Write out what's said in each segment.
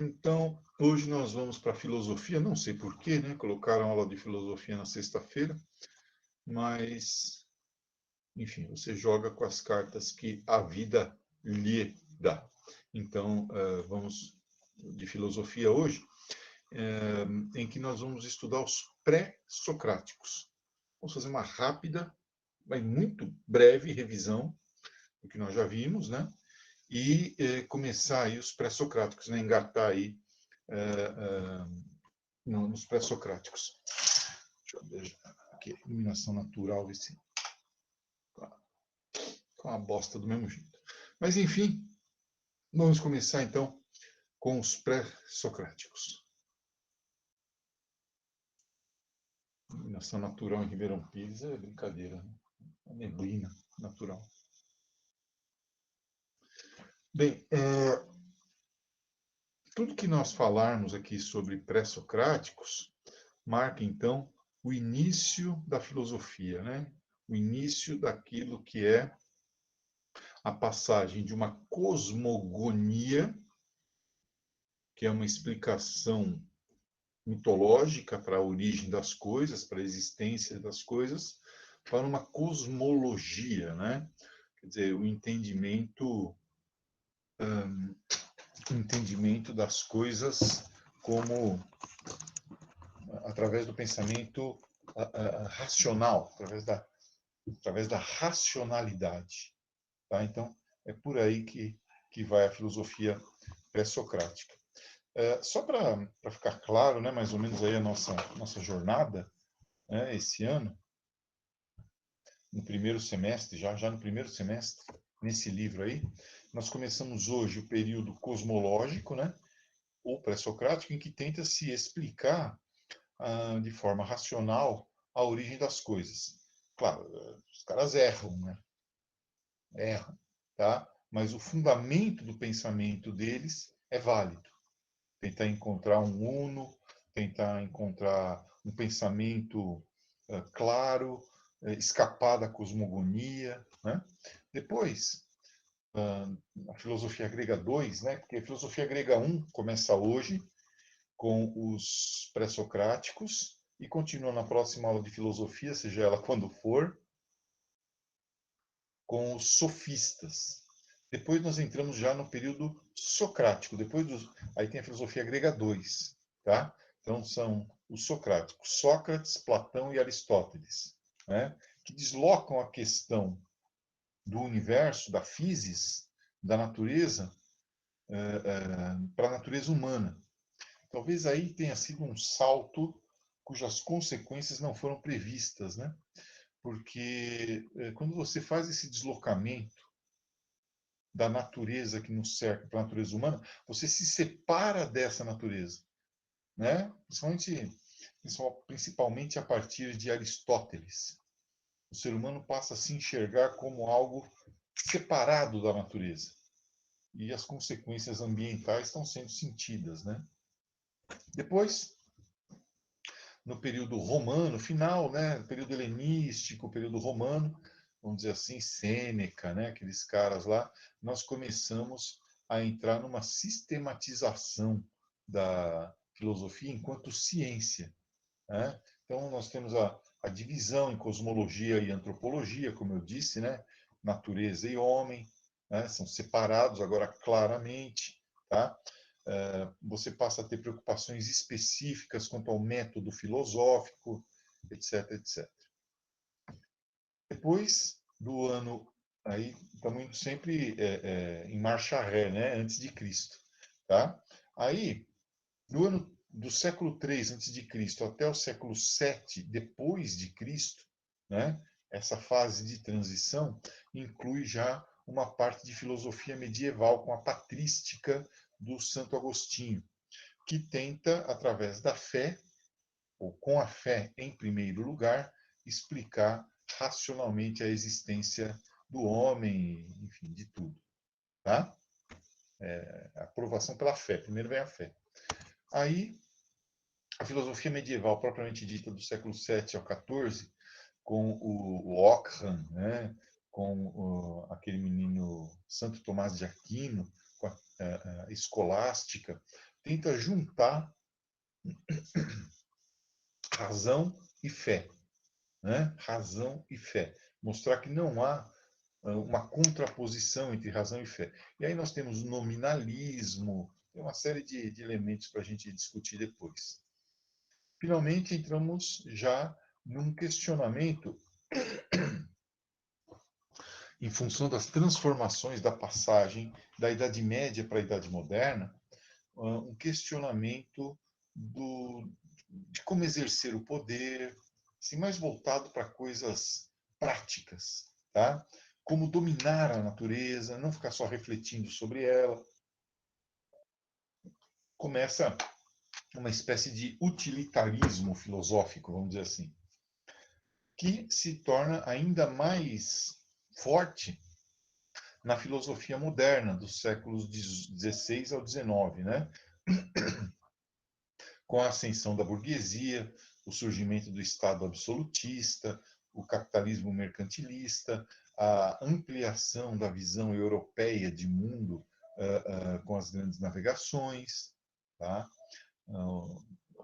Então, hoje nós vamos para a filosofia, não sei porquê, né? Colocaram aula de filosofia na sexta-feira, mas, enfim, você joga com as cartas que a vida lhe dá. Então, vamos de filosofia hoje, em que nós vamos estudar os pré-socráticos. Vamos fazer uma rápida, mas muito breve revisão do que nós já vimos, né? E começar aí os pré-socráticos, né? Engatar aí nos pré-socráticos. Deixa eu ver aqui, iluminação natural, ver se tá uma bosta do mesmo jeito. Mas, enfim, vamos começar então com os pré-socráticos. Iluminação natural em Ribeirão Pires é brincadeira, né? A neblina natural. Bem, tudo que nós falarmos aqui sobre pré-socráticos marca, então, o início da filosofia, né? O início daquilo que é a passagem de uma cosmogonia, que é uma explicação mitológica para a origem das coisas, para a existência das coisas, para uma cosmologia, né? Quer dizer, o entendimento das coisas como através do pensamento racional, através da racionalidade. Tá? Então, é por aí que vai a filosofia pré-socrática. Só para ficar claro, né, mais ou menos aí a nossa jornada, né, esse ano, no primeiro semestre, já no primeiro semestre, nesse livro aí, nós começamos hoje o período cosmológico, né, ou pré-socrático, em que tenta se explicar de forma racional a origem das coisas. Claro, os caras erram, né? Erram, tá? Mas o fundamento do pensamento deles é válido. Tentar encontrar um uno, tentar encontrar um pensamento claro, escapar da cosmogonia, né? Depois, a filosofia grega 2, né? Porque a filosofia grega 1 começa hoje, com os pré-socráticos, e continua na próxima aula de filosofia, seja ela quando for, com os sofistas. Depois nós entramos já no período socrático. Aí tem a filosofia grega 2, tá? Então são os socráticos, Sócrates, Platão e Aristóteles, né? Que deslocam a questão do universo, da physis, da natureza, para a natureza humana. Talvez aí tenha sido um salto cujas consequências não foram previstas, né? Porque quando você faz esse deslocamento da natureza que nos cerca para a natureza humana, você se separa dessa natureza, né? Principalmente a partir de Aristóteles. O ser humano passa a se enxergar como algo separado da natureza. E as consequências ambientais estão sendo sentidas, né? Depois, no período romano, final, né? Período helenístico, período romano, vamos dizer assim, Sêneca, né? Aqueles caras lá, nós começamos a entrar numa sistematização da filosofia enquanto ciência, né? Então, nós temos a divisão em cosmologia e antropologia, como eu disse, né? Natureza e homem, né? São separados agora claramente, tá? Você passa a ter preocupações específicas quanto ao método filosófico, etc, etc. Depois do ano, aí estamos indo sempre em marcha ré, né? Antes de Cristo, tá? Aí, no ano do século 3 antes de Cristo até o século 7 depois de Cristo, né? Essa fase de transição inclui já uma parte de filosofia medieval com a patrística do Santo Agostinho, que tenta, através da fé, ou com a fé em primeiro lugar, explicar racionalmente a existência do homem, enfim, de tudo. Tá? A aprovação pela fé. Primeiro vem a fé. Aí, a filosofia medieval, propriamente dita, do século VII ao XIV, com o Ockham, né? Com aquele menino Santo Tomás de Aquino, com a escolástica, tenta juntar razão e fé, né? Razão e fé. Mostrar que não há uma contraposição entre razão e fé. E aí nós temos o nominalismo, tem uma série de elementos para a gente discutir depois. Finalmente, entramos já num questionamento em função das transformações da passagem da Idade Média para a Idade Moderna, um questionamento de como exercer o poder, assim, mais voltado para coisas práticas, tá? Como dominar a natureza, não ficar só refletindo sobre ela. Começa uma espécie de utilitarismo filosófico, vamos dizer assim, que se torna ainda mais forte na filosofia moderna dos séculos XVI ao XIX, né? Com a ascensão da burguesia, o surgimento do Estado absolutista, o capitalismo mercantilista, a ampliação da visão europeia de mundo com as grandes navegações, tá?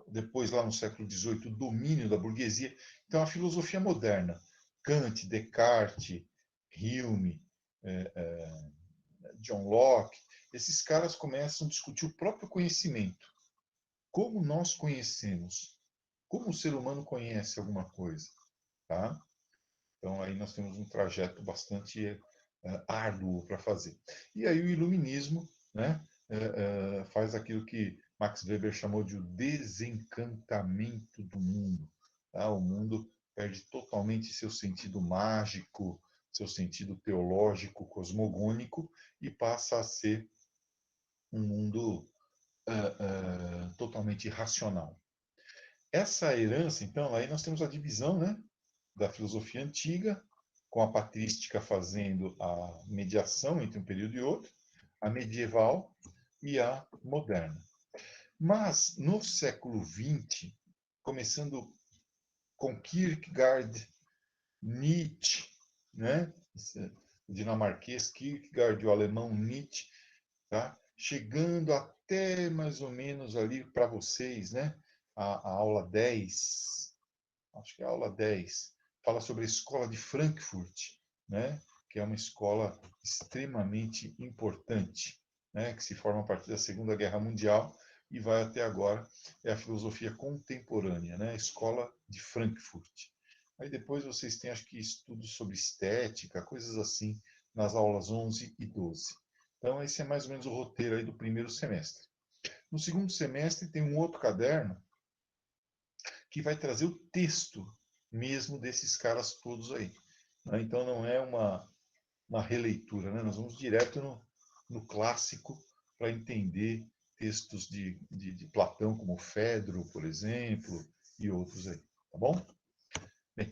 Depois, lá no século XVIII, o domínio da burguesia. Então, a filosofia moderna, Kant, Descartes, Hume, John Locke, esses caras começam a discutir o próprio conhecimento. Como nós conhecemos? Como o ser humano conhece alguma coisa? Tá? Então, aí nós temos um trajeto bastante árduo para fazer. E aí o iluminismo, né, faz aquilo que Max Weber chamou de o desencantamento do mundo. Tá? O mundo perde totalmente seu sentido mágico, seu sentido teológico, cosmogônico, e passa a ser um mundo totalmente irracional. Essa herança, então, aí nós temos a divisão, né, da filosofia antiga, com a patrística fazendo a mediação entre um período e outro, a medieval e a moderna. Mas, no século XX, começando com Kierkegaard, Nietzsche, né, o dinamarquês Kierkegaard e o alemão Nietzsche, tá? Chegando até mais ou menos ali para vocês, né, a aula 10, acho que é a aula 10, fala sobre a escola de Frankfurt, né, que é uma escola extremamente importante, né, que se forma a partir da Segunda Guerra Mundial e vai até agora, é a filosofia contemporânea, né, a escola de Frankfurt. Aí depois vocês têm, acho que, estudos sobre estética, coisas assim, nas aulas 11 e 12. Então, esse é mais ou menos o roteiro aí do primeiro semestre. No segundo semestre, tem um outro caderno que vai trazer o texto mesmo desses caras todos aí. Né? Então, não é uma releitura, né? Nós vamos direto no clássico para entender textos de Platão, como Fedro, por exemplo, e outros aí. Tá bom? Bem,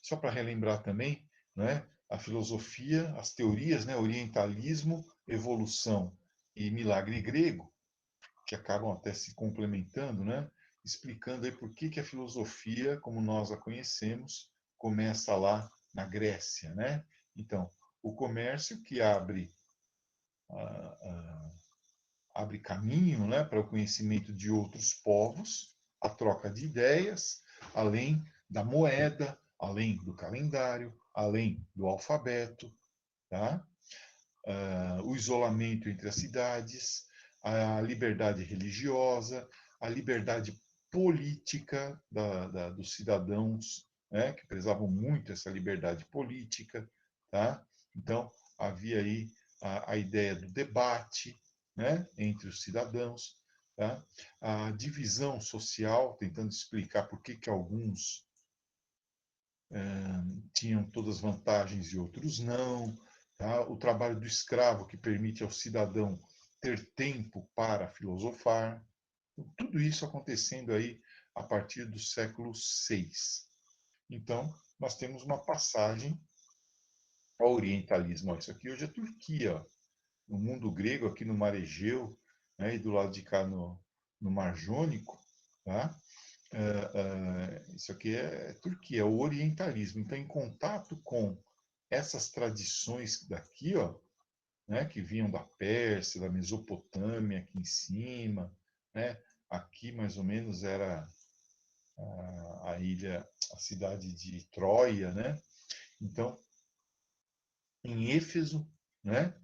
só para relembrar também, né, a filosofia, as teorias, né, orientalismo, evolução e milagre grego, que acabam até se complementando, né, explicando aí por que a filosofia, como nós a conhecemos, começa lá na Grécia, né? Então, o comércio que abre caminho, né, para o conhecimento de outros povos, a troca de ideias, além da moeda, além do calendário, além do alfabeto, tá? O isolamento entre as cidades, a liberdade religiosa, a liberdade política dos cidadãos, né, que prezavam muito essa liberdade política, tá? Então, havia aí a ideia do debate, né, entre os cidadãos, tá? A divisão social, tentando explicar por que alguns tinham todas as vantagens e outros não, tá? O trabalho do escravo, que permite ao cidadão ter tempo para filosofar. Tudo isso acontecendo aí a partir do século VI. Então, nós temos uma passagem ao orientalismo. Isso aqui hoje é Turquia, ó. No mundo grego, aqui no Mar Egeu, né, e do lado de cá no Mar Jônico, tá? Isso aqui é Turquia, é o orientalismo. Então, em contato com essas tradições daqui, ó, né, que vinham da Pérsia, da Mesopotâmia, aqui em cima, né? Aqui, mais ou menos, era a ilha, a cidade de Troia, né? Então, em Éfeso, né?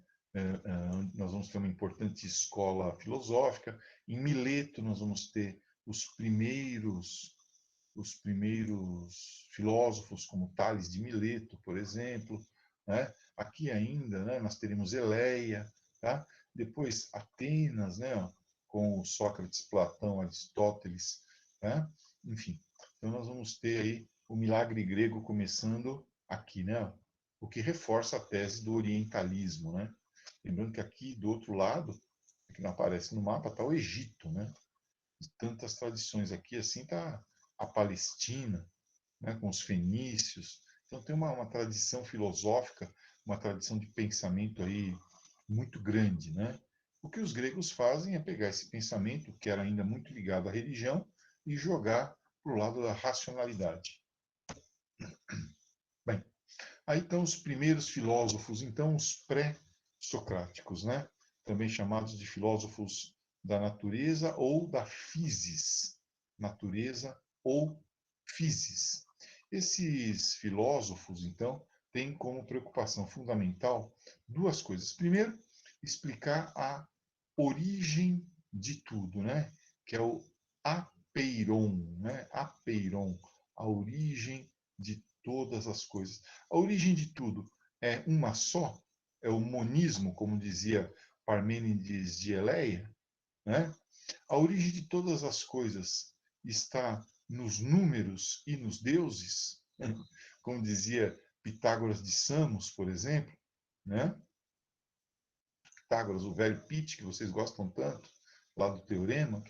Nós vamos ter uma importante escola filosófica. Em Mileto, nós vamos ter os primeiros filósofos, como Tales de Mileto, por exemplo. Né? Aqui ainda, né, nós teremos Eleia, tá? Depois Atenas, né, com Sócrates, Platão, Aristóteles. Tá? Enfim, então nós vamos ter aí o milagre grego começando aqui, né? O que reforça a tese do orientalismo, né? Lembrando que aqui do outro lado, que não aparece no mapa, está o Egito, né? Tantas tradições aqui, assim está a Palestina, né, com os fenícios. Então tem uma tradição filosófica, uma tradição de pensamento aí muito grande, né? O que os gregos fazem é pegar esse pensamento, que era ainda muito ligado à religião, e jogar para o lado da racionalidade. Bem, aí estão os primeiros filósofos, então os pré-socráticos, né? Também chamados de filósofos da natureza ou da physis, natureza ou physis. Esses filósofos, então, têm como preocupação fundamental duas coisas. Primeiro, explicar a origem de tudo, né? Que é o apeiron, né? Apeiron, a origem de todas as coisas. A origem de tudo é uma só? É o monismo, como dizia Parmênides de Eleia, né? A origem de todas as coisas está nos números e nos deuses, como dizia Pitágoras de Samos, por exemplo, né? Pitágoras, o velho Pit, que vocês gostam tanto, lá do Teorema,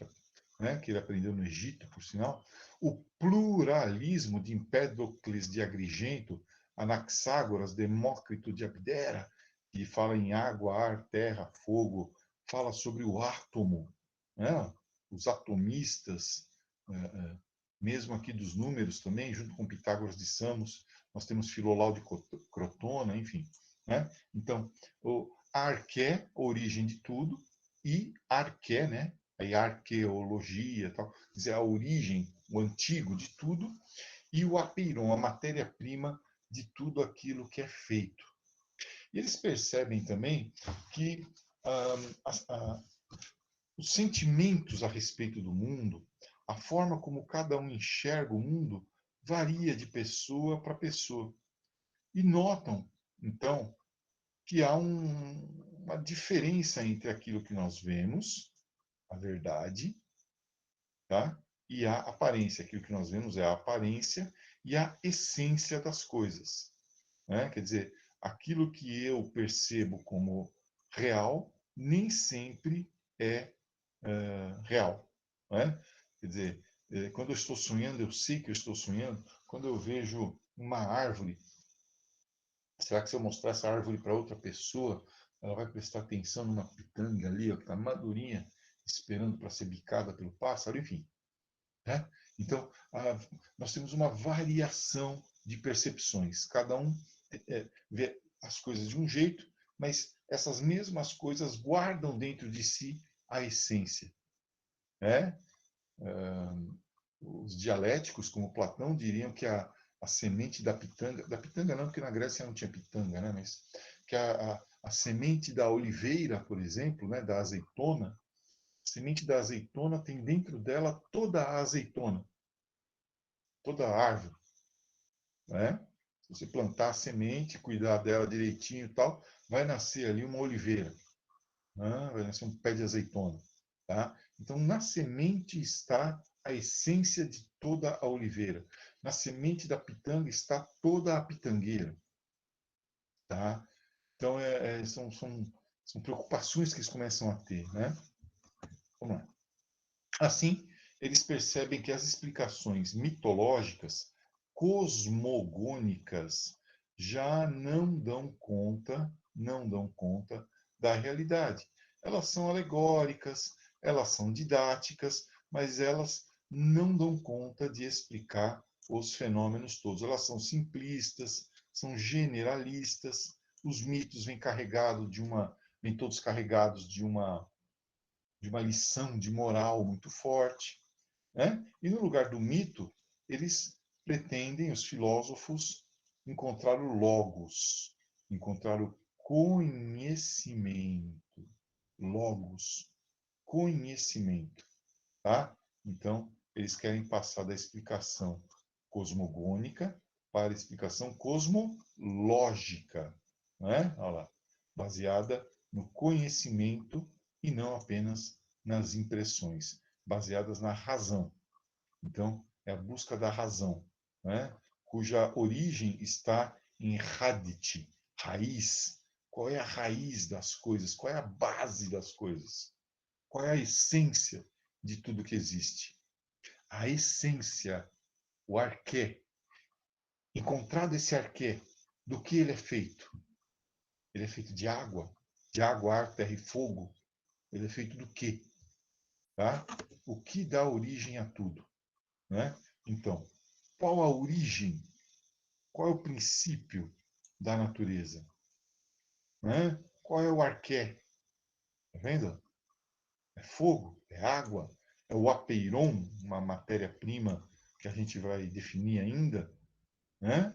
né, que ele aprendeu no Egito, por sinal. O pluralismo de Empédocles de Agrigento, Anaxágoras, Demócrito de Abdera, que fala em água, ar, terra, fogo, fala sobre o átomo, né? Os atomistas, mesmo aqui dos números também, junto com Pitágoras de Samos, nós temos Filolau de Crotona, enfim. Né? Então, o arqué, origem de tudo, e arqué, né? Aí arqueologia, tal, quer dizer, a origem, o antigo de tudo, e o apeiron, a matéria-prima de tudo aquilo que é feito. E eles percebem também que os sentimentos a respeito do mundo, a forma como cada um enxerga o mundo, varia de pessoa para pessoa. E notam, então, que há uma diferença entre aquilo que nós vemos, a verdade, tá? E a aparência. Aquilo que nós vemos é a aparência e a essência das coisas. Né? Quer dizer, aquilo que eu percebo como real nem sempre é real. Né? Quer dizer, quando eu estou sonhando, eu sei que eu estou sonhando. Quando eu vejo uma árvore, será que se eu mostrar essa árvore para outra pessoa, ela vai prestar atenção numa pitanga ali, ó, que está madurinha, esperando para ser bicada pelo pássaro? Enfim. Né? Então, nós temos uma variação de percepções. Cada um vê as coisas de um jeito, mas essas mesmas coisas guardam dentro de si a essência. Né? Os dialéticos, como Platão, diriam que a semente da pitanga não, porque na Grécia não tinha pitanga, né? Mas que a semente da oliveira, por exemplo, né? Da azeitona, a semente da azeitona tem dentro dela toda a azeitona, toda a árvore. Né? Se você plantar a semente, cuidar dela direitinho e tal, vai nascer ali uma oliveira, né? Vai nascer um pé de azeitona. Tá? Então, na semente está a essência de toda a oliveira. Na semente da pitanga está toda a pitangueira. Tá? Então, são preocupações que eles começam a ter. Né? Vamos lá. Assim, eles percebem que as explicações mitológicas, cosmogônicas, já não dão conta da realidade. Elas são alegóricas, elas são didáticas, mas elas não dão conta de explicar os fenômenos todos. Elas são simplistas, são generalistas. Os mitos vêm todos carregados de uma de uma lição de moral muito forte, né? E no lugar do mito, eles pretendem, os filósofos, encontrar o logos, encontrar o conhecimento. Logos, conhecimento, tá? Então, eles querem passar da explicação cosmogônica para a explicação cosmológica, né? Olha lá, baseada no conhecimento e não apenas nas impressões, baseadas na razão. Então, é a busca da razão, né? Cuja origem está em Hadith, raiz. Qual é a raiz das coisas? Qual é a base das coisas? Qual é a essência de tudo que existe? A essência, o arqué. Encontrado esse arqué, do que ele é feito? Ele é feito de água, ar, terra e fogo. Ele é feito do quê? Tá? O que dá origem a tudo? Né? Então, qual a origem? Qual é o princípio da natureza? Né? Qual é o arqué? Tá vendo? É fogo, é água, é o apeiron, uma matéria-prima que a gente vai definir ainda, né?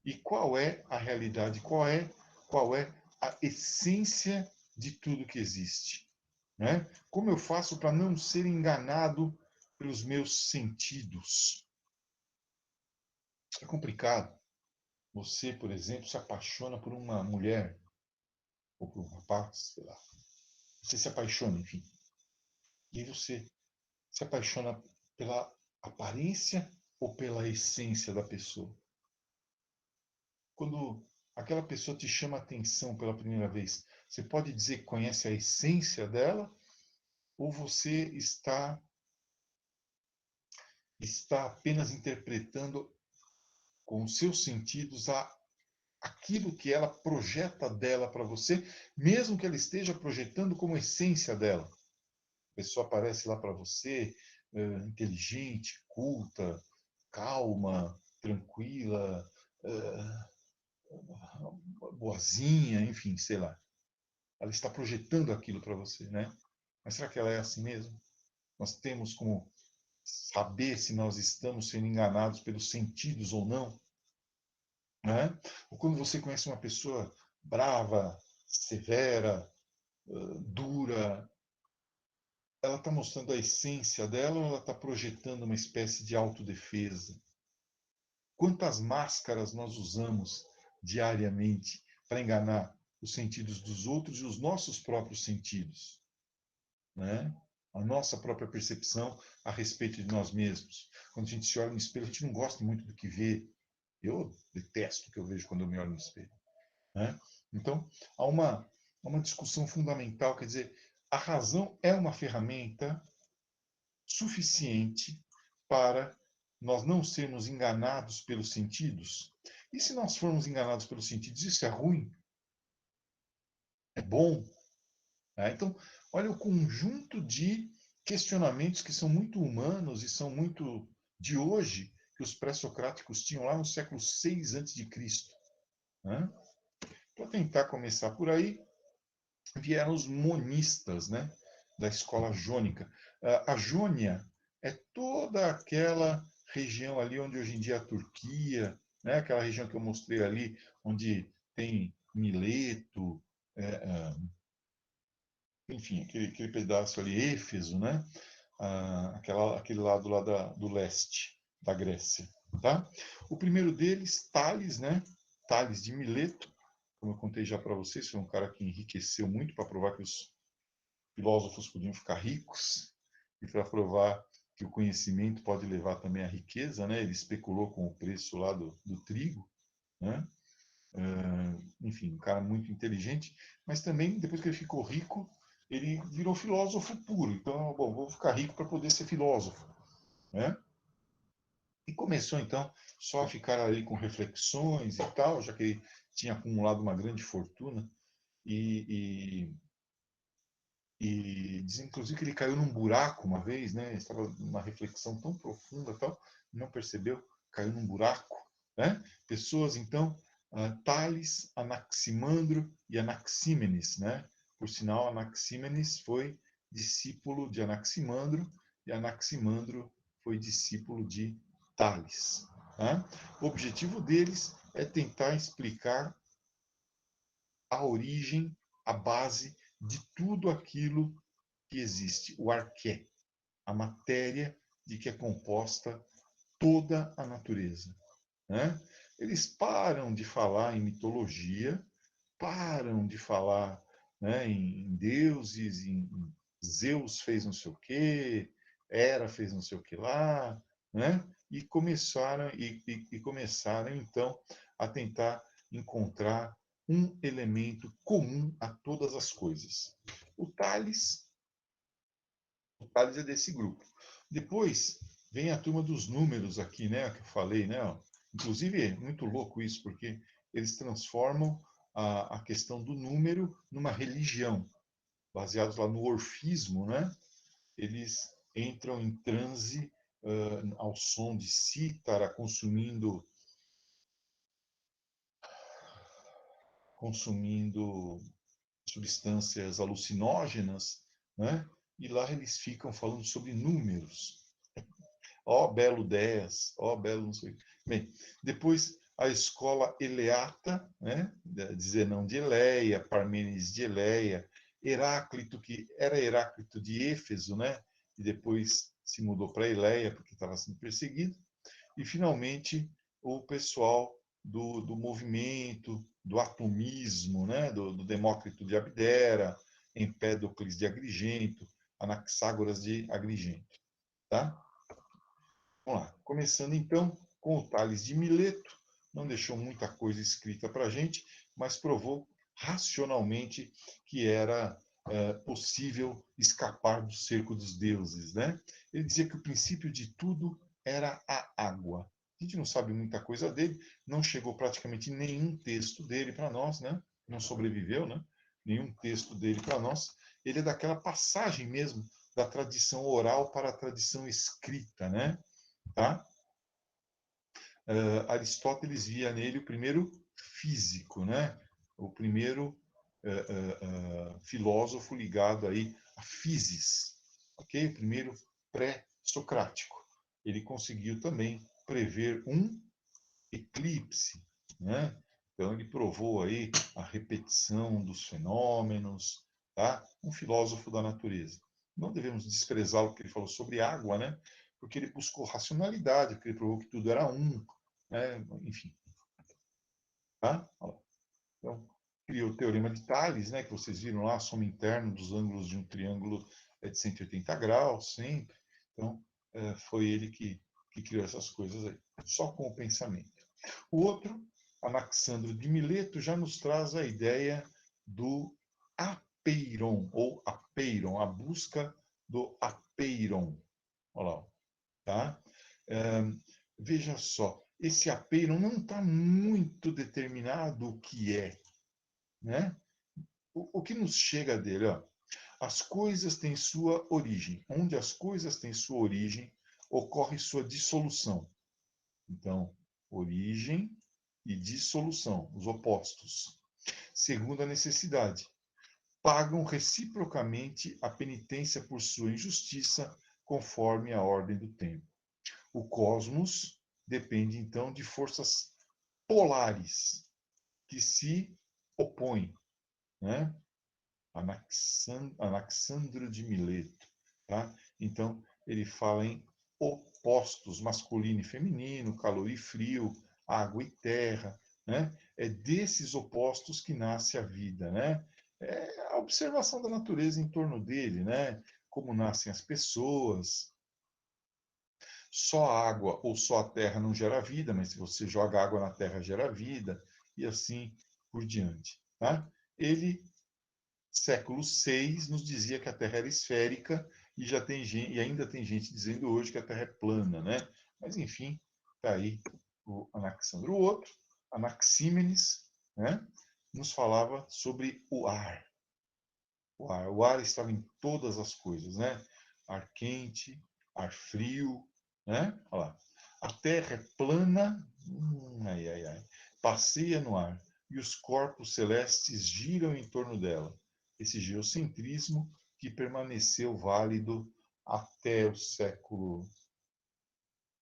E qual é a realidade? Qual é a essência de tudo que existe? Né? Como eu faço para não ser enganado pelos meus sentidos? É complicado. Você, por exemplo, se apaixona por uma mulher, ou por um rapaz, sei lá. Você se apaixona, enfim. E aí você se apaixona pela aparência ou pela essência da pessoa? Quando aquela pessoa te chama a atenção pela primeira vez, você pode dizer que conhece a essência dela ou você está apenas interpretando com os seus sentidos aquilo que ela projeta dela para você, mesmo que ela esteja projetando como essência dela. A pessoa aparece lá para você, inteligente, culta, calma, tranquila, boazinha, enfim, sei lá. Ela está projetando aquilo para você, né? Mas será que ela é assim mesmo? Nós temos como saber se nós estamos sendo enganados pelos sentidos ou não, né? Ou quando você conhece uma pessoa brava, severa, dura, ela está mostrando a essência dela ou ela está projetando uma espécie de autodefesa? Quantas máscaras nós usamos diariamente para enganar os sentidos dos outros e os nossos próprios sentidos, né? A nossa própria percepção a respeito de nós mesmos. Quando a gente se olha no espelho, a gente não gosta muito do que vê. Eu detesto o que eu vejo quando eu me olho no espelho, né? Então, há uma discussão fundamental, quer dizer, a razão é uma ferramenta suficiente para nós não sermos enganados pelos sentidos? E se nós formos enganados pelos sentidos, isso é ruim? É bom? Né? Então, olha o conjunto de questionamentos que são muito humanos e são muito de hoje, que os pré-socráticos tinham lá no século 6 a.C. Né? Para tentar começar por aí, vieram os monistas, né, da escola jônica. A Jônia é toda aquela região ali onde hoje em dia é a Turquia, né, aquela região que eu mostrei ali, onde tem Mileto, enfim, aquele pedaço ali, Éfeso, né, aquele lado lá do leste da Grécia. Tá? O primeiro deles, Tales, né, Tales de Mileto, como eu contei já para vocês, foi um cara que enriqueceu muito para provar que os filósofos podiam ficar ricos e para provar que o conhecimento pode levar também à riqueza, né? Ele especulou com o preço lá do trigo, né? Enfim, um cara muito inteligente, mas também depois que ele ficou rico, ele virou filósofo puro. Então, bom, vou ficar rico para poder ser filósofo, né? E começou então só a ficar ali com reflexões e tal, já que ele tinha acumulado uma grande fortuna e diz, inclusive, que ele caiu num buraco uma vez, né? Ele estava numa reflexão tão profunda, tal, não percebeu, caiu num buraco, né? Pessoas, então, Tales, Anaximandro e Anaxímenes, né? Por sinal, Anaxímenes foi discípulo de Anaximandro, e Anaximandro foi discípulo de Tales. Tá? O objetivo deles é tentar explicar a origem, a base de tudo aquilo que existe, o arqué, a matéria de que é composta toda a natureza. Né? Eles param de falar em mitologia, param de falar, né, em deuses, em Zeus fez não sei o quê, Hera fez não sei o que lá, né? E começaram então a tentar encontrar um elemento comum a todas as coisas. O Tales, o Tales é desse grupo. Depois vem a turma dos números aqui, né, que eu falei, né? Inclusive é muito louco isso, porque eles transformam a questão do número numa religião, baseados lá no orfismo, né? Eles entram em transe ao som de cítara, consumindo substâncias alucinógenas, né? E lá eles ficam falando sobre números. Ó belo 10, ó belo não sei. Bem, depois a escola eleata, né? De Zenão de Eleia, Parmênides de Eleia, Heráclito, que era Heráclito de Éfeso, né? E depois se mudou para Eleia, porque estava sendo perseguido. E, finalmente, o pessoal do movimento, do atomismo, né? do Demócrito de Abdera, Empédocles de Agrigento, Anaxágoras de Agrigento. Tá? Vamos lá. Começando, então, com o Tales de Mileto. Não deixou muita coisa escrita para a gente, mas provou racionalmente que era possível escapar do cerco dos deuses. Né? Ele dizia que o princípio de tudo era a água. A gente não sabe muita coisa dele, não chegou praticamente nenhum texto dele para nós, né? Não sobreviveu, né? Nenhum texto dele para nós. Ele é daquela passagem mesmo da tradição oral para a tradição escrita, né? Tá? Aristóteles via nele o primeiro físico, né? O primeiro filósofo ligado aí à physis, ok? O primeiro pré-socrático. Ele conseguiu também prever um eclipse, né? Então ele provou aí a repetição dos fenômenos, tá? Um filósofo da natureza. Não devemos desprezar o que ele falou sobre água, né? Porque ele buscou racionalidade, porque ele provou que tudo era um, né? Enfim, tá? Então, criou o teorema de Tales, né? Que vocês viram lá, a soma interna dos ângulos de um triângulo é de 180 graus, sempre. Então, foi ele que criou essas coisas aí, só com o pensamento. O outro, Anaxandro de Mileto, já nos traz a ideia do apeiron, ou apeiron, a busca do apeiron. Olha lá, tá? Veja só, esse apeiron não está muito determinado o que é, né? O que nos chega dele, ó, as coisas têm sua origem. Onde as coisas têm sua origem, ocorre sua dissolução. Então, origem e dissolução, os opostos. Segundo a necessidade, pagam reciprocamente a penitência por sua injustiça, conforme a ordem do tempo. O cosmos depende, então, de forças polares que se opõem, né? Anaxandro de Mileto, tá? Então, ele fala em opostos, masculino e feminino, calor e frio, água e terra, né? É desses opostos que nasce a vida, né? É a observação da natureza em torno dele, né? Como nascem as pessoas. Só a água ou só a terra não gera vida, mas se você joga água na terra, gera vida, e assim por diante, tá? Ele século VI nos dizia que a Terra era esférica e já tem gente, e ainda tem gente dizendo hoje que a Terra é plana, né? Mas enfim, está aí o Anaxandro. O outro, Anaxímenes, né? Nos falava sobre o ar. O ar estava em todas as coisas, né? Ar quente, ar frio, né? Olha lá. A Terra é plana, ai, ai, ai, passeia no ar e os corpos celestes giram em torno dela. Esse geocentrismo que permaneceu válido até o século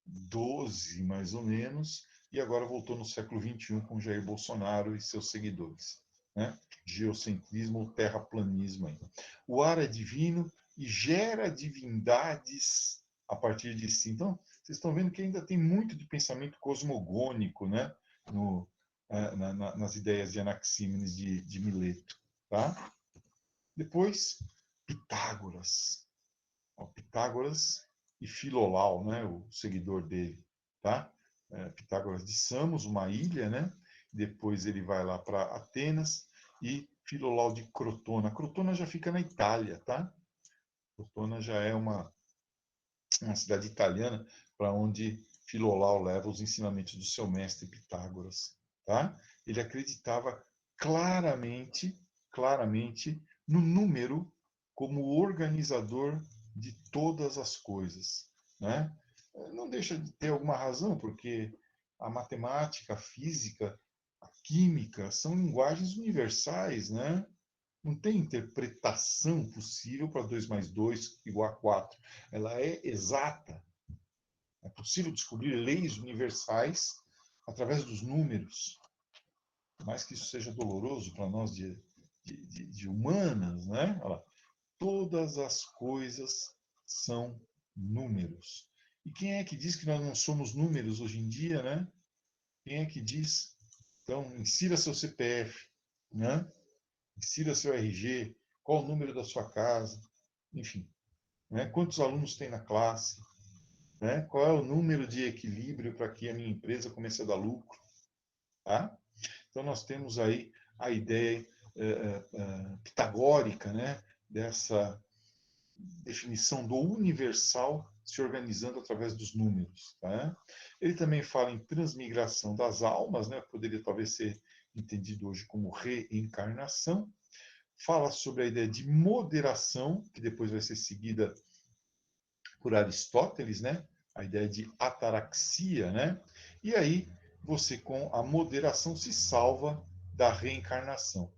XII, mais ou menos, e agora voltou no século XXI com Jair Bolsonaro e seus seguidores. Né? Geocentrismo ou terraplanismo. Aí. O ar é divino e gera divindades a partir de si. Então, vocês estão vendo que ainda tem muito de pensamento cosmogônico, né? Nas ideias de Anaxímenes de Mileto. Tá? Depois, Pitágoras. Pitágoras e Filolau, né, o seguidor dele, tá? Pitágoras de Samos, uma ilha, né? Depois ele vai lá para Atenas e Filolau de Crotona. Crotona já fica na Itália, tá? Crotona já é uma cidade italiana para onde Filolau leva os ensinamentos do seu mestre Pitágoras, tá? Ele acreditava claramente no número como organizador de todas as coisas, né? Não deixa de ter alguma razão, porque a matemática, a física, a química são linguagens universais, né? Não tem interpretação possível para 2 mais 2 igual a 4. Ela é exata. É possível descobrir leis universais através dos números. Por mais que isso seja doloroso para nós de humanas, né? Olha lá, todas as coisas são números. E quem é que diz que nós não somos números hoje em dia, né? Quem é que diz? Então, insira seu CPF, né? Insira seu RG, qual o número da sua casa, enfim. Né? Quantos alunos tem na classe? Né? Qual é o número de equilíbrio para que a minha empresa comece a dar lucro? Tá? Então, nós temos aí a ideia pitagórica, né? Dessa definição do universal se organizando através dos números. Tá? Ele também fala em transmigração das almas, né? Poderia talvez ser entendido hoje como reencarnação. Fala sobre a ideia de moderação, que depois vai ser seguida por Aristóteles, né? A ideia de ataraxia, né? E aí você com a moderação se salva da reencarnação.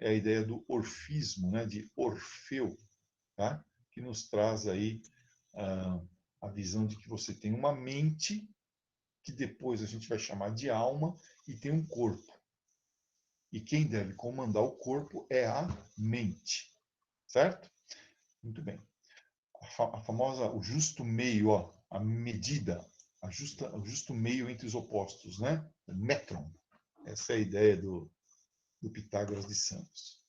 É a ideia do orfismo, né? De Orfeu, tá? Que nos traz aí a visão de que você tem uma mente que depois a gente vai chamar de alma e tem um corpo. E quem deve comandar o corpo é a mente, certo? Muito bem. A famosa, o justo meio, ó, a medida, o justo meio entre os opostos, né? O metron. Essa é a ideia do Pitágoras de Samos.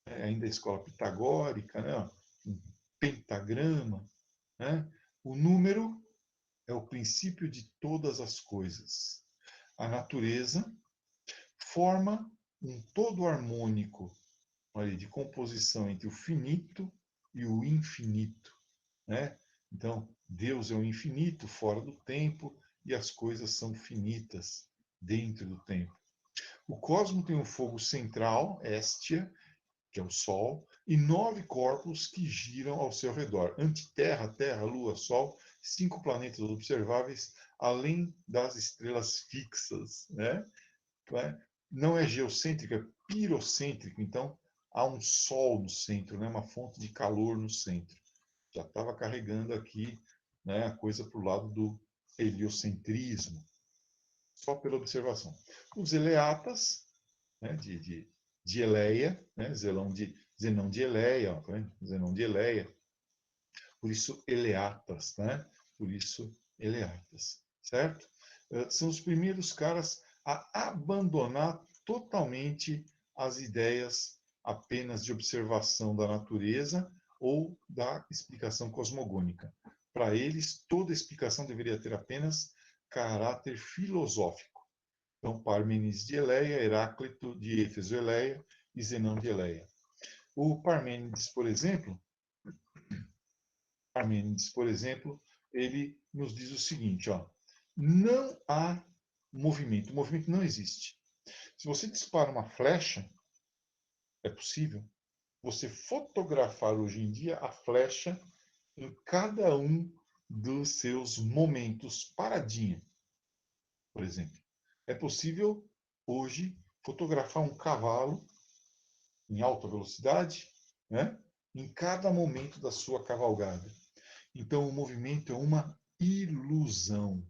Ainda a escola pitagórica, né? Um pentagrama, né? O número é o princípio de todas as coisas. A natureza forma um todo harmônico, olha, de composição entre o finito e o infinito, né? Então, Deus é o infinito, fora do tempo, e as coisas são finitas, dentro do tempo. O cosmos tem um fogo central, Héstia, que é o Sol, e 9 corpos que giram ao seu redor. Antiterra, Terra, Lua, Sol, 5 planetas observáveis, além das estrelas fixas. Né? Não é geocêntrico, é pirocêntrico. Então, há um Sol no centro, né? Uma fonte de calor no centro. Já estava carregando aqui, né, a coisa para o lado do heliocentrismo, só pela observação. Os eleatas, né, de Eleia, né, Zenão de Eleia, ó, tá Zenão de Eleia, por isso eleatas, né? Por isso eleatas, certo? São os primeiros caras a abandonar totalmente as ideias apenas de observação da natureza ou da explicação cosmogônica. Para eles, toda explicação deveria ter apenas caráter filosófico. Então, Parmênides de Eleia, Heráclito de Éfeso Eleia e Zenão de Eleia. O Parmênides, por exemplo, ele nos diz o seguinte, ó, não há movimento, o movimento não existe. Se você dispara uma flecha, é possível você fotografar hoje em dia a flecha em cada um dos seus momentos paradinha, por exemplo. É possível hoje fotografar um cavalo em alta velocidade, né? em cada momento da sua cavalgada. Então, o movimento é uma ilusão,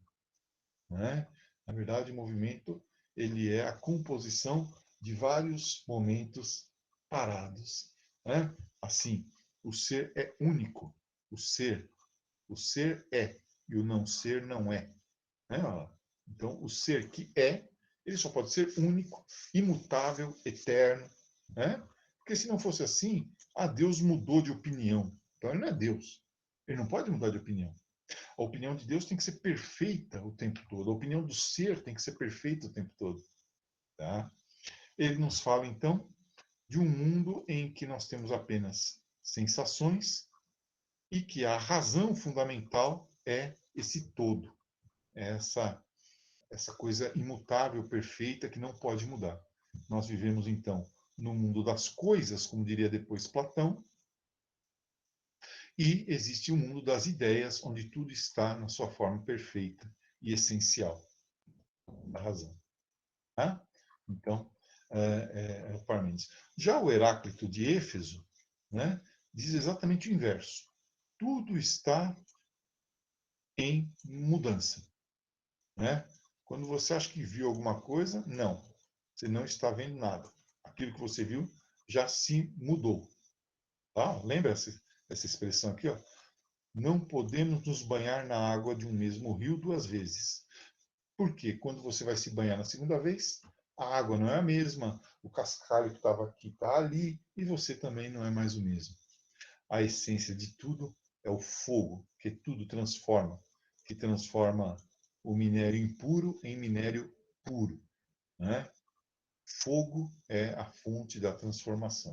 né? Na verdade, o movimento ele é a composição de vários momentos parados, né? Assim, o ser é único, o ser é e o não ser não é, né? Então, o ser que é, ele só pode ser único, imutável, eterno, né? Porque se não fosse assim, Deus mudou de opinião. Então, ele não é Deus. Ele não pode mudar de opinião. A opinião de Deus tem que ser perfeita o tempo todo. A opinião do ser tem que ser perfeita o tempo todo. Tá? Ele nos fala, então, de um mundo em que nós temos apenas sensações e que a razão fundamental é esse todo, é essa coisa imutável, perfeita, que não pode mudar. Nós vivemos, então, no mundo das coisas, como diria depois Platão, e existe o mundo das ideias, onde tudo está na sua forma perfeita e essencial da razão. Tá? Então, o Parmênides. Já o Heráclito de Éfeso, né, diz exatamente o inverso. Tudo está em mudança. Né? Quando você acha que viu alguma coisa, não. Você não está vendo nada. Aquilo que você viu já se mudou. Tá? Lembra essa expressão aqui? Ó? Não podemos nos banhar na água de um mesmo rio duas vezes. Porque quando você vai se banhar na segunda vez, a água não é a mesma, o cascalho que estava aqui está ali, e você também não é mais o mesmo. A essência de tudo é o fogo, que tudo transforma, que transforma o minério impuro em minério puro. Né? Fogo é a fonte da transformação.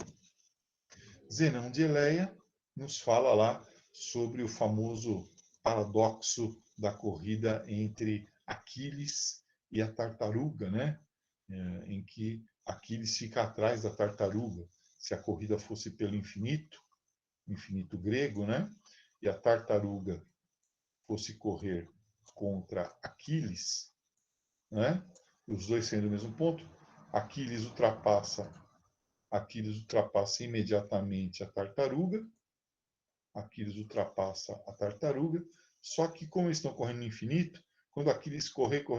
Zenão de Eleia nos fala lá sobre o famoso paradoxo da corrida entre Aquiles e a tartaruga, né? Em que Aquiles fica atrás da tartaruga. Se a corrida fosse pelo infinito, infinito grego, né? E a tartaruga fosse correr contra Aquiles, né? Os dois sendo o mesmo ponto, Aquiles ultrapassa imediatamente a tartaruga, Aquiles ultrapassa a tartaruga, só que como eles estão correndo no infinito, quando Aquiles correr, o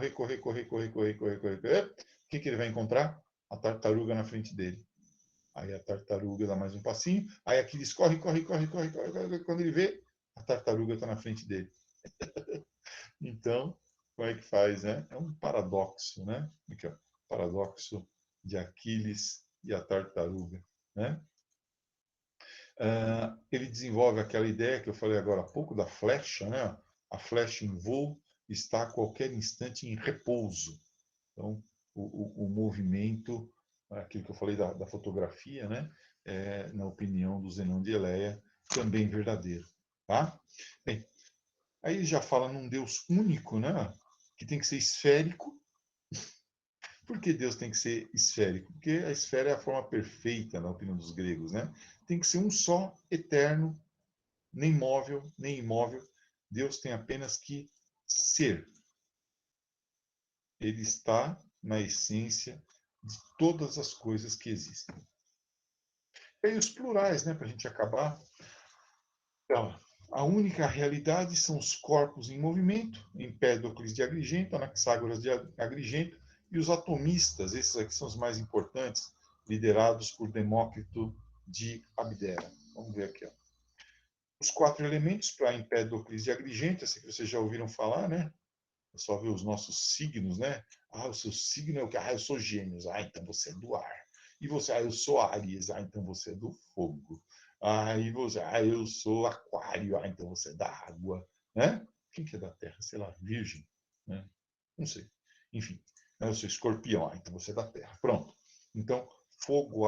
que ele vai encontrar? A tartaruga na frente dele. Aí a tartaruga dá mais um passinho, aí Aquiles corre, quando ele vê, a tartaruga está na frente dele. Então, como é que faz, né? É um paradoxo, né? Aqui, ó, paradoxo de Aquiles e a tartaruga, né? Ele desenvolve aquela ideia que eu falei agora há pouco da flecha, né? A flecha em voo está a qualquer instante em repouso. Então, o movimento, aquilo que eu falei da fotografia, né? Na opinião do Zenão de Eleia, também verdadeiro. Tá? Bem, aí ele já fala num Deus único, né? Que tem que ser esférico. Por que Deus tem que ser esférico? Porque a esfera é a forma perfeita, na opinião dos gregos, né? Tem que ser um só, eterno, nem móvel, nem imóvel. Deus tem apenas que ser. Ele está na essência de todas as coisas que existem. E aí os plurais, né, para a gente acabar. Então, a única realidade são os corpos em movimento, Empédocles de Agrigento, Anaxágoras de Agrigento, e os atomistas, esses aqui são os mais importantes, liderados por Demócrito de Abdera. Vamos ver aqui. Ó. Os quatro elementos para Empédocles de Agrigento, esse que vocês já ouviram falar, né? É só ver os nossos signos, né? O seu signo é o que? Eu sou Gêmeos. Então você é do ar. E você? Eu sou Áries. Então você é do fogo. E você? Eu sou Aquário. Então você é da água. Né? Quem que é da terra? Sei lá, Virgem. Né? Não sei. Enfim, eu sou Escorpião. Então você é da terra. Pronto. Então, fogo,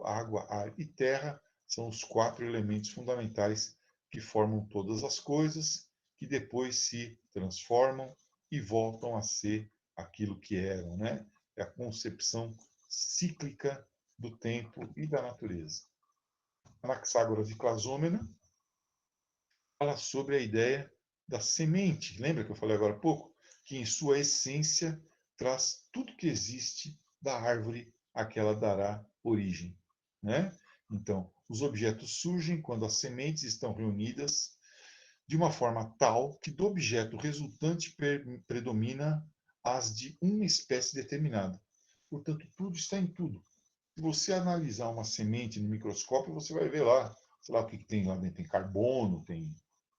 água, ar e terra são os quatro elementos fundamentais que formam todas as coisas, que depois se transformam e voltam a ser aquilo que eram, né? É a concepção cíclica do tempo e da natureza. Anaxágoras de Clasômena fala sobre a ideia da semente. Lembra que eu falei agora há pouco? Que em sua essência traz tudo que existe da árvore a que ela dará origem, né? Então, Os objetos surgem quando as sementes estão reunidas de uma forma tal que do objeto resultante predomina as de uma espécie determinada. Portanto, tudo está em tudo. Se você analisar uma semente no microscópio, você vai ver lá, sei lá o que tem lá dentro. Tem carbono, tem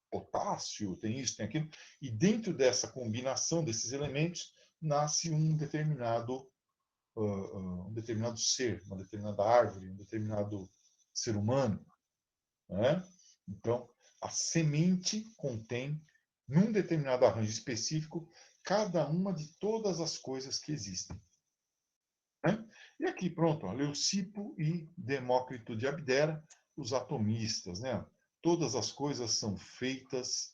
potássio, tem isso, tem aquilo. E dentro dessa combinação desses elementos, nasce um determinado ser, uma determinada árvore, um determinado ser humano. Né? Então, a semente contém, num determinado arranjo específico, cada uma de todas as coisas que existem. Né? E aqui, pronto, Leucipo e Demócrito de Abdera, os atomistas. Né? Todas as coisas são feitas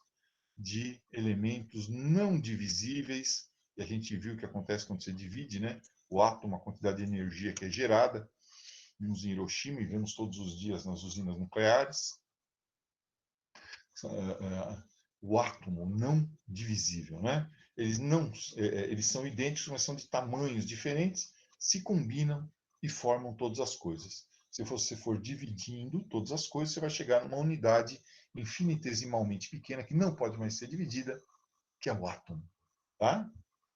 de elementos não divisíveis, e a gente viu o que acontece quando você divide, né? O átomo, a quantidade de energia que é gerada. Vimos em Hiroshima e vemos todos os dias nas usinas nucleares. O átomo não divisível, né? Eles são idênticos, mas são de tamanhos diferentes, se combinam e formam todas as coisas. Se você for dividindo todas as coisas, você vai chegar numa unidade infinitesimalmente pequena que não pode mais ser dividida, que é o átomo, tá?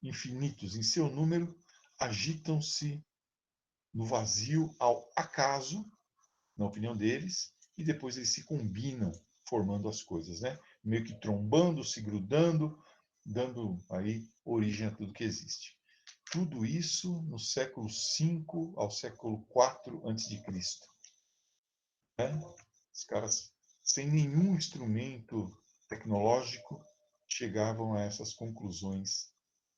Infinitos em seu número, agitam-se no vazio ao acaso, na opinião deles, e depois eles se combinam formando as coisas, né? Meio que trombando, se grudando, dando aí origem a tudo que existe. Tudo isso no século V ao século IV a.C. Né? Os caras, sem nenhum instrumento tecnológico, chegavam a essas conclusões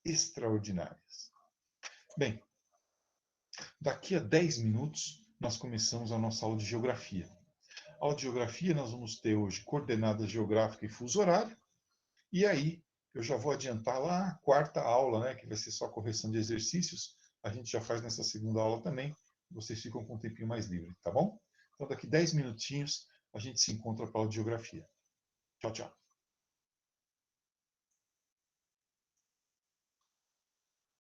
extraordinárias. Bem, daqui a 10 minutos nós começamos a nossa aula de geografia. A aula de geografia nós vamos ter hoje coordenadas geográficas e fuso horário, e aí eu já vou adiantar lá a quarta aula, né, que vai ser só correção de exercícios, a gente já faz nessa segunda aula também, vocês ficam com um tempinho mais livre, tá bom? Então daqui 10 minutinhos a gente se encontra para a aula de geografia. Tchau, tchau.